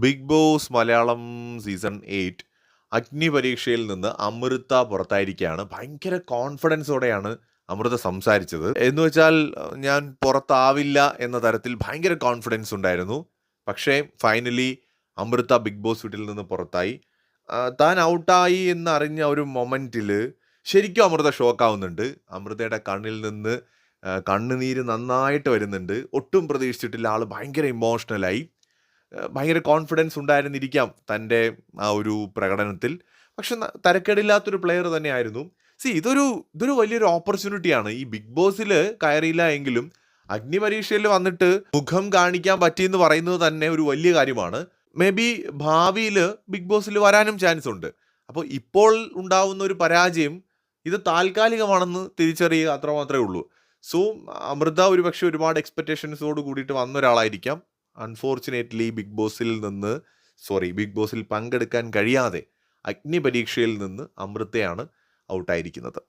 Big boss Malayalam season 8 അഗ്നി പരീക്ഷയിൽ നിന്ന് അമൃത പുറത്തായിരിക്കുകയാണ്. ഭയങ്കര കോൺഫിഡൻസോടെയാണ് അമൃത സംസാരിച്ചത്. എന്ന് വെച്ചാൽ ഞാൻ പുറത്താവില്ല എന്ന തരത്തിൽ ഭയങ്കര കോൺഫിഡൻസ് ഉണ്ടായിരുന്നു. പക്ഷേ ഫൈനലി അമൃത ബിഗ് ബോസ് വീട്ടിൽ നിന്ന് പുറത്തായി. താൻ ഔട്ടായി എന്നറിഞ്ഞ ഒരു മൊമെന്റില് ശരിക്കും അമൃത ഷോക്കാവുന്നുണ്ട്. അമൃതയുടെ കണ്ണിൽ നിന്ന് കണ്ണുനീര് നന്നായിട്ട് വരുന്നുണ്ട്. ഒട്ടും പ്രതീക്ഷിച്ചിട്ടില്ല. ആള് ഭയങ്കര ഇമോഷണലായി. ഭയങ്കര കോൺഫിഡൻസ് ഉണ്ടായിരുന്നിരിക്കാം തൻ്റെ ആ ഒരു പ്രകടനത്തിൽ. പക്ഷെ തരക്കേടില്ലാത്തൊരു പ്ലെയർ തന്നെയായിരുന്നു. ഇതൊരു വലിയൊരു ഓപ്പർച്യൂണിറ്റിയാണ്. ഈ ബിഗ് ബോസിൽ കയറിയില്ല എങ്കിലും അഗ്നി പരീക്ഷയിൽ വന്നിട്ട് മുഖം കാണിക്കാൻ പറ്റിയെന്ന് പറയുന്നത് തന്നെ ഒരു വലിയ കാര്യമാണ്. മേ ബി ഭാവിയിൽ ബിഗ് ബോസിൽ വരാനും ചാൻസ് ഉണ്ട്. അപ്പോൾ ഇപ്പോൾ ഉണ്ടാവുന്ന ഒരു പരാജയം ഇത് താൽക്കാലികമാണെന്ന് തിരിച്ചറിയുക, അത്ര മാത്രമേ ഉള്ളൂ. സോ അമൃത ഒരുപക്ഷെ ഒരുപാട് എക്സ്പെക്റ്റേഷൻസോട് കൂടിയിട്ട് വന്ന ഒരാളായിരിക്കാം. അൺഫോർച്ചുനേറ്റ്ലി ബിഗ് ബോസിൽ പങ്കെടുക്കാൻ കഴിയാതെ അഗ്നി പരീക്ഷയിൽ നിന്ന് അമൃതയാണ് ഔട്ടായിരിക്കുന്നത്.